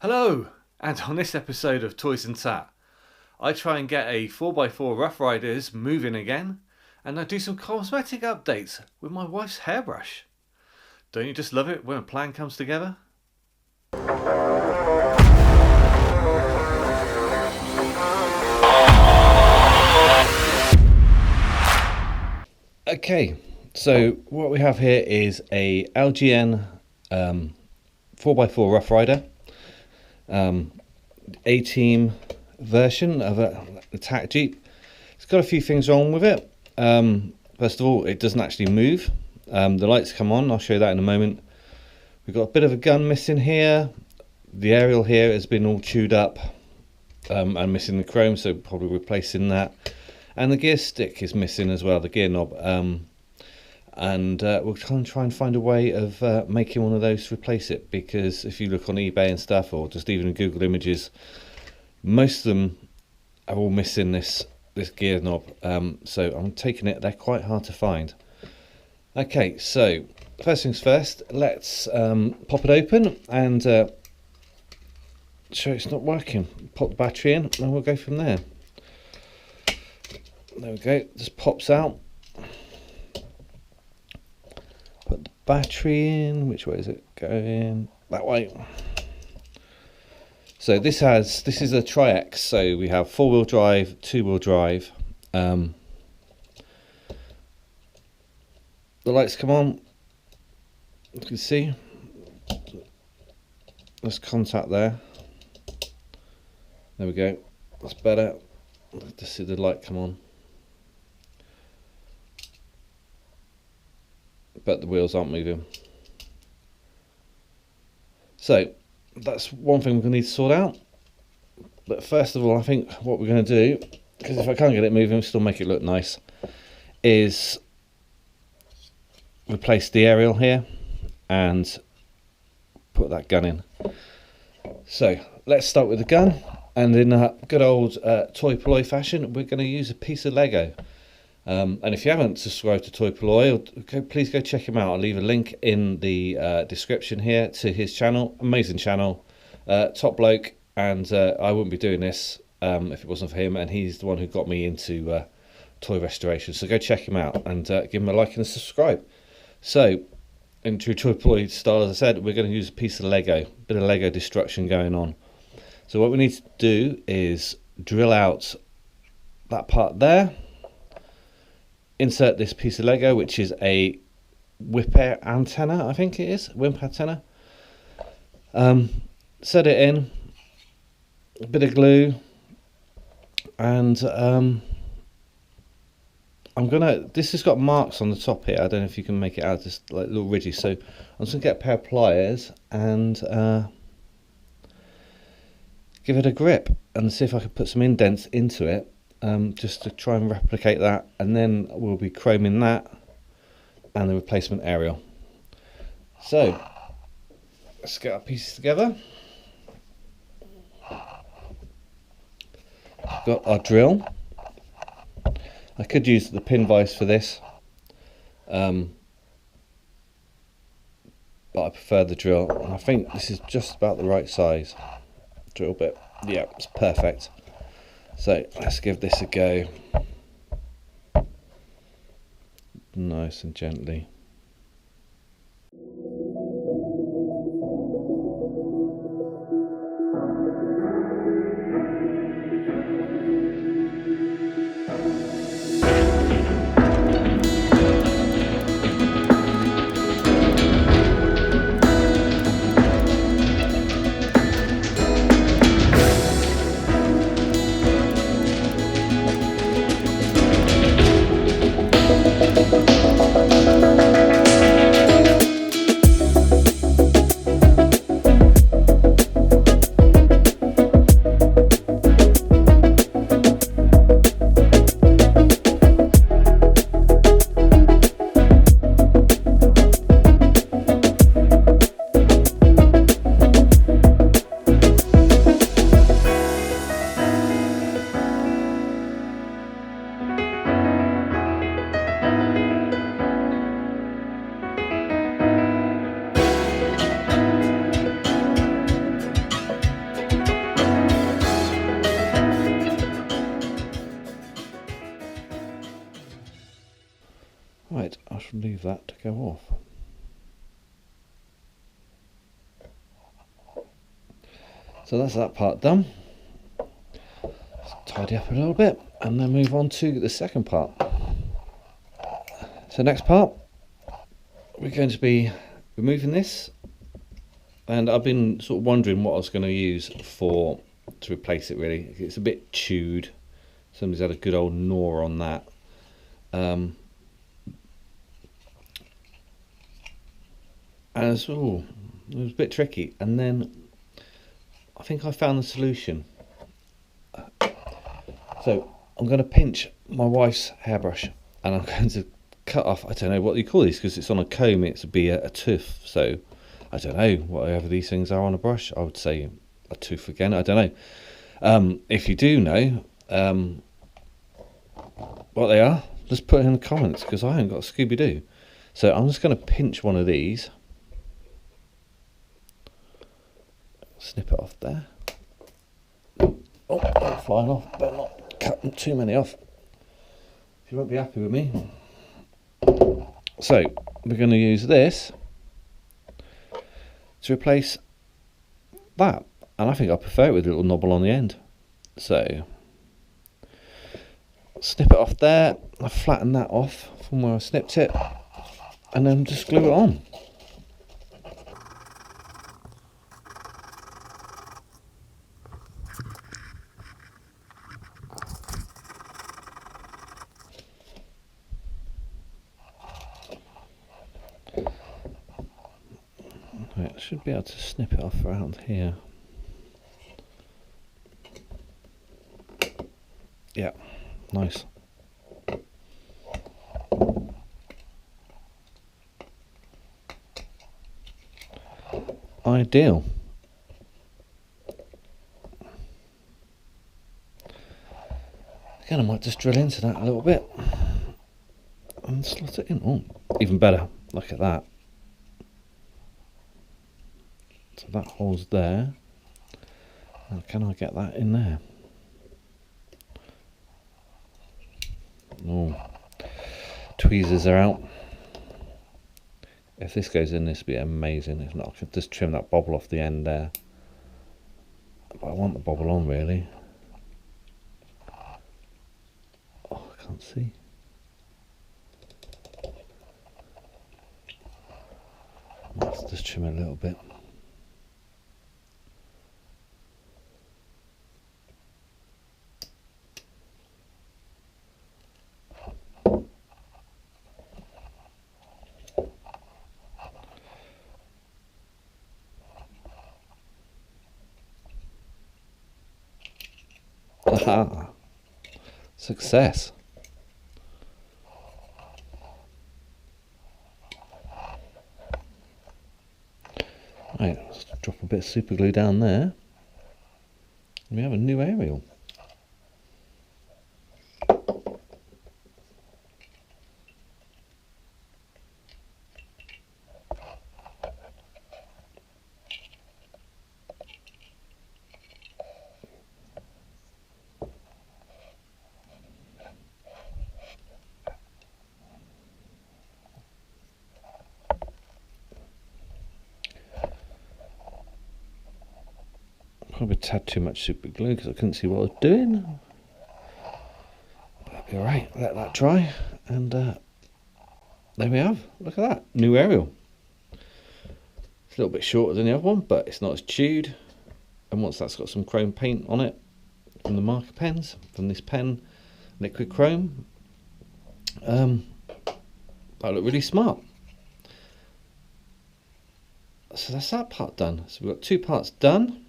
Hello, and on this episode of Toys and Tat, I try and get a 4x4 Rough Riders moving again, and I do some cosmetic updates with my wife's hairbrush. Don't you just love it when a plan comes together? Okay, so what we have here is a LGN 4x4 Rough Rider. A-Team version of an attack Jeep. It's got a few things wrong with it. First of all, it doesn't actually move. The lights come on, I'll show you that in a moment. We've got a bit of a gun missing here. The aerial here has been all chewed up and missing the chrome, so probably replacing that. And the gear stick is missing as well, the gear knob. We'll try and find a way of making one of those to replace it, because if you look on eBay and stuff, or just even in Google Images, most of them are all missing this gear knob. So I'm taking it, they're quite hard to find. Okay, so first things first, let's pop it open and show it's not working. Pop the battery in and we'll go from there. There we go, just pops out. Put the battery in. Which way is it going? That way. So this is a Tri-X. So we have 4-wheel drive, 2-wheel drive. The lights come on. You can see. There's contact there. There we go. That's better. Just see the light come on. But the wheels aren't moving. So that's one thing we're going to need to sort out. But first of all, I think what we're going to do, because if I can't get it moving, still make it look nice, is replace the aerial here and put that gun in. So let's start with the gun, and in a good old Toy Polloi fashion, we're going to use a piece of Lego. And if you haven't subscribed to Toy Polloi, please go check him out. I'll leave a link in the description here to his channel. Amazing channel, top bloke, and I wouldn't be doing this if it wasn't for him, and he's the one who got me into toy restoration. So go check him out and give him a like and a subscribe. So in true Toy Polloi style, as I said, we're going to use a piece of Lego, bit of Lego destruction going on. So what we need to do is drill out that part there. Insert this piece of Lego, which is a whip air antenna, I think it is, WIMP antenna. Set it in, a bit of glue, and this has got marks on the top here. I don't know if you can make it out, just like little ridges. So I'm just going to get a pair of pliers and give it a grip and see if I can put some indents into it. Just to try and replicate that, and then we'll be chroming that and the replacement aerial. So let's get our pieces together. Got our drill. I could use the pin vise for this, but I prefer the drill, and I think this is just about the right size drill bit. Yeah, it's perfect. So let's give this a go, nice and gently. leave that to go off. So that's that part done. Let's tidy up a little bit and then move on to the second part. So next part, we're going to be removing this, and I've been sort of wondering what I was going to use to replace it. Really, it's a bit chewed. Somebody's had a good old gnaw on that. And it was a bit tricky, and then I think I found the solution. So I'm going to pinch my wife's hairbrush, and I'm going to cut off, I don't know what you call these, because it's on a comb, it's be a tooth. So I don't know, whatever these things are on a brush, I would say a tooth again, I don't know. If you do know what they are, just put it in the comments, because I haven't got a Scooby-Doo. So I'm just going to pinch one of these, snip it off there. Oh, they're flying off, better not cut too many off. You won't be happy with me. So we're going to use this to replace that, and I think I prefer it with a little knobble on the end. So snip it off there, I flatten that off from where I snipped it, and then just glue it on. Right, I should be able to snip it off around here. Yeah, nice. Ideal. Again, I might just drill into that a little bit and slot it in. Oh, even better. Look at that. So that hole's there. Now, can I get that in there? Oh, tweezers are out. If this goes in, this will be amazing. If not, I could just trim that bobble off the end there. But I want the bobble on, really. Oh, I can't see. Let's just trim it a little bit. Aha! Success! Right, let's drop a bit of super glue down there. We have a new aerial. Probably a tad too much super glue because I couldn't see what I was doing. But that'll be alright, let that dry, and there we have. Look at that, new aerial. It's a little bit shorter than the other one, but it's not as chewed. And once that's got some chrome paint on it from the marker pens, from this pen, liquid chrome, that'll look really smart. So that's that part done. So we've got two parts done.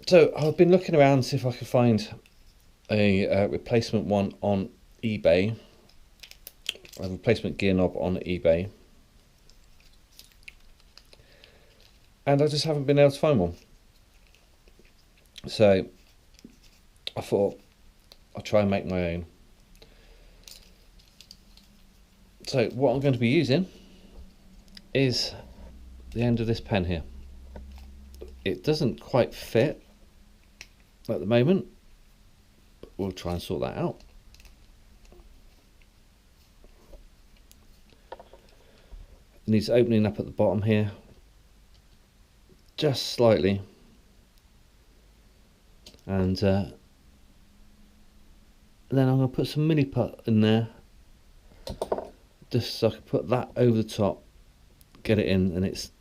So I've been looking around to see if I could find a replacement one on eBay, a replacement gear knob on eBay, and I just haven't been able to find one. So I thought I'll try and make my own. So what I'm going to be using is the end of this pen here. It doesn't quite fit at the moment, but we'll try and sort that out. needs opening up at the bottom here, just slightly, and then I'm going to put some Milliput in there, just so I can put that over the top, get it in, and it's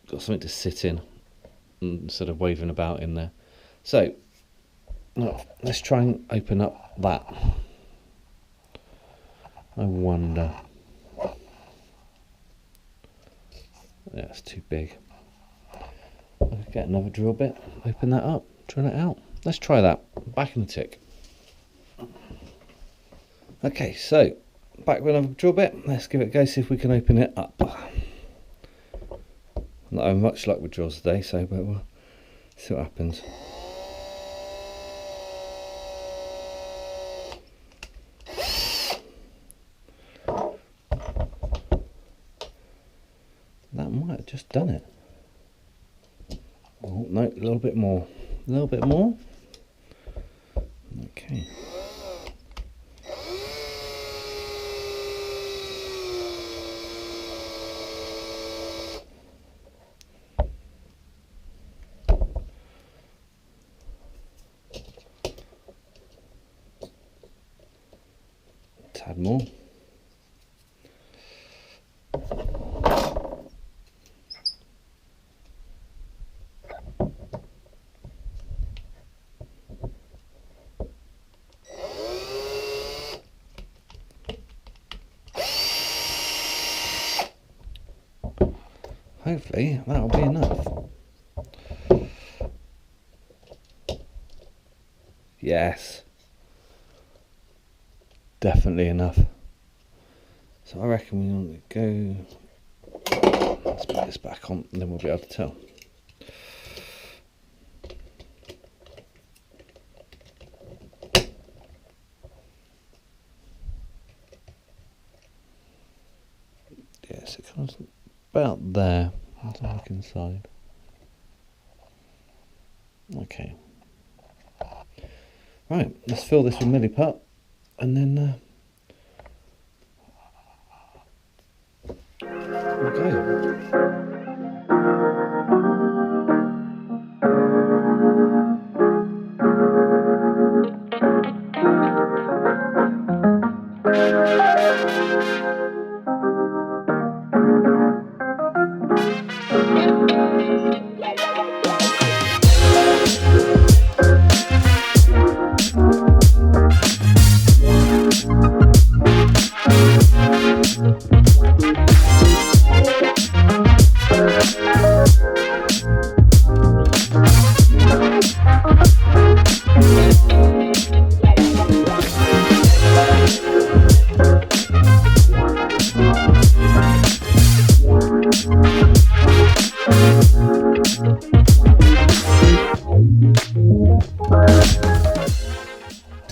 got something to sit in instead of waving about in there. So let's try and open up that. I wonder. Yeah, it's too big. I'll get another drill bit, open that up, drill it out. Let's try that. Back in the tick. Okay, so back with another drill bit. Let's give it a go, see if we can open it up. Not having much luck with drills today, so but we'll see what happens. That might have just done it. Oh no, a little bit more. A little bit more. Okay. Tad more. Hopefully that'll be enough. Yes. Definitely enough. So I reckon we want to go. Let's put this back on and then we'll be able to tell. Yes, it comes about there. Let's have a look inside. Okay. Right, let's fill this with Milliput and then we'll go.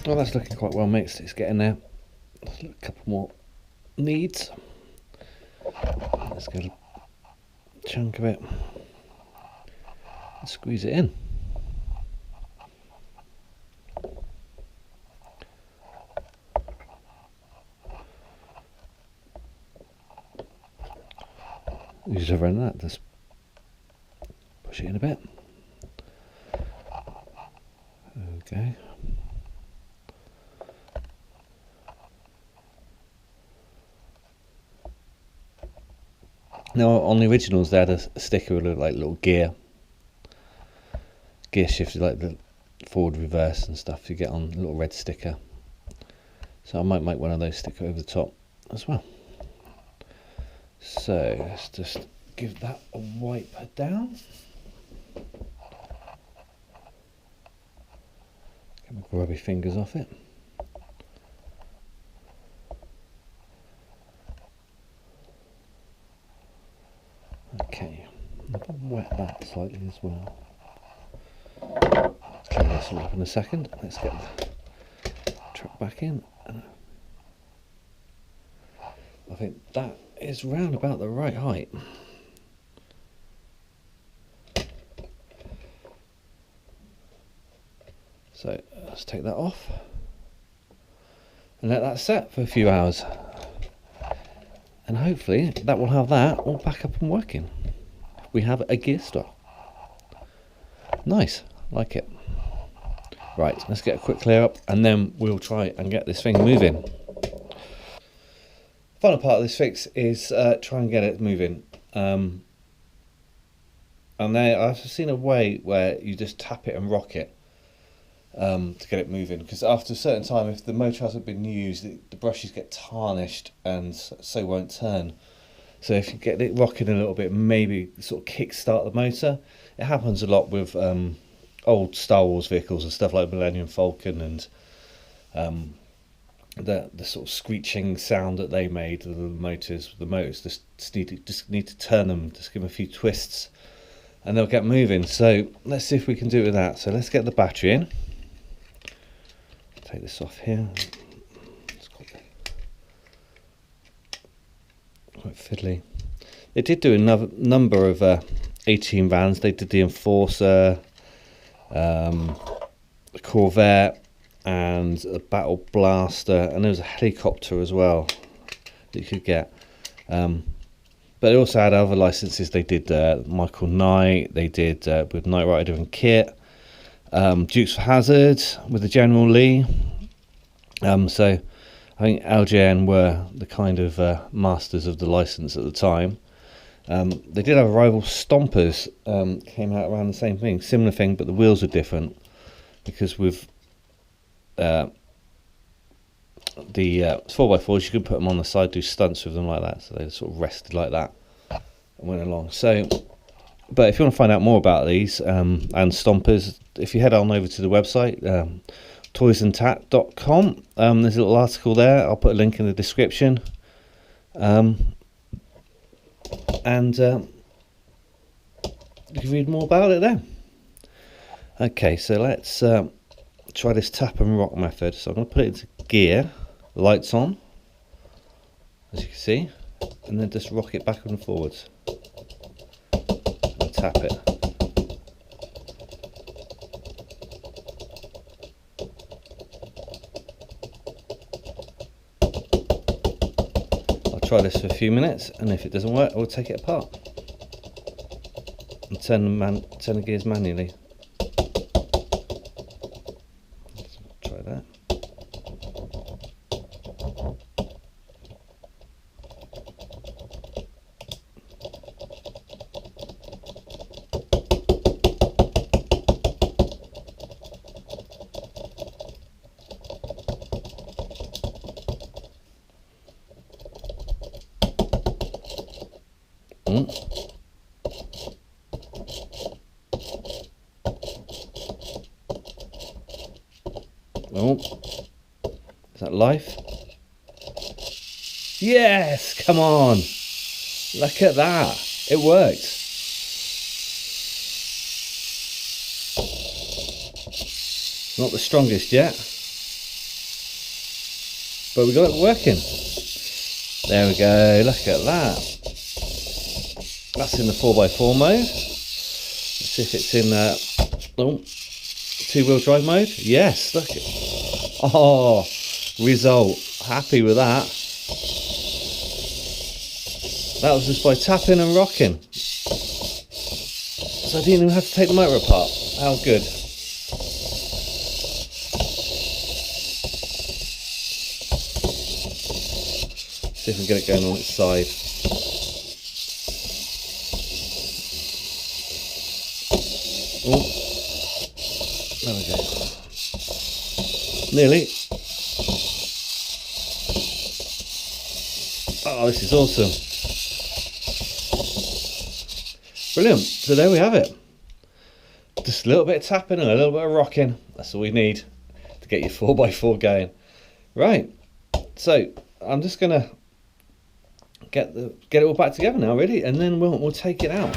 Well, that's looking quite well mixed. It's getting there. A couple more needs. Let's get a chunk of it and squeeze it in. Use over in that. Just push it in a bit. Okay. Now on the originals they had a sticker with like little gear shifted, like the forward, reverse and stuff. You get on a little red sticker. So I might make one of those stick over the top as well. So let's just give that a wipe down. Get my grubby fingers off it. Okay, I'll wet that slightly as well. Clean this all up in a second. Let's get the truck back in. I think that is round about the right height. So let's take that off and let that set for a few hours. and hopefully that will have that all back up and working. We have a gear stop. Nice, like it. Right, let's get a quick clear up and then we'll try and get this thing moving. Final part of this fix is try and get it moving. And there I've seen a way where you just tap it and rock it to get it moving, because after a certain time, if the motor hasn't been used, the brushes get tarnished and so won't turn. So if you get it rocking a little bit, maybe sort of kick start the motor. It happens a lot with old Star Wars vehicles and stuff like Millennium Falcon, and the sort of screeching sound that they made, the motors just need to turn them, just give them a few twists and they'll get moving. So let's see if we can do it with that. So let's get the battery in. Take this off here. It's quite fiddly. They did do another number of 18 vans. They did the Enforcer, the Corvette, and a Battle Blaster, and there was a helicopter as well that you could get. But they also had other licenses. They did Michael Knight, they did with Knight Rider and Kit, Dukes of Hazzard with the General Lee. So I think LJN were the kind of masters of the license at the time. They did have rival Stompers, came out around the same thing, similar thing, but the wheels are different, because with the 4x4s you could put them on the side, do stunts with them like that, so they sort of rested like that and went along. So, but if you want to find out more about these and Stompers, if you head on over to the website, toysandtat.com, there's a little article there. I'll put a link in the description, and you can read more about it there. Okay, so let's try this tap and rock method. So I'm going to put it into gear, lights on, as you can see, and then just rock it back and forwards and tap it. I'll try this for a few minutes, and if it doesn't work, I'll take it apart and turn the gears manually. Try that. Oh, is that life? Yes, come on. Look at that. It worked. Not the strongest yet, but we got it working. There we go. Look at that. That's in the 4x4 mode. Let's see if it's in two-wheel drive mode. Yes, look. Oh, result. Happy with that. That was just by tapping and rocking. So I didn't even have to take the motor apart. How good. See if we can get it going on its side. Oh, there we go. Nearly. Oh, this is awesome. Brilliant. So there we have it. Just a little bit of tapping and a little bit of rocking. That's all we need to get your 4x4 going. Right. So I'm just gonna get it all back together now, really, and then we'll take it out.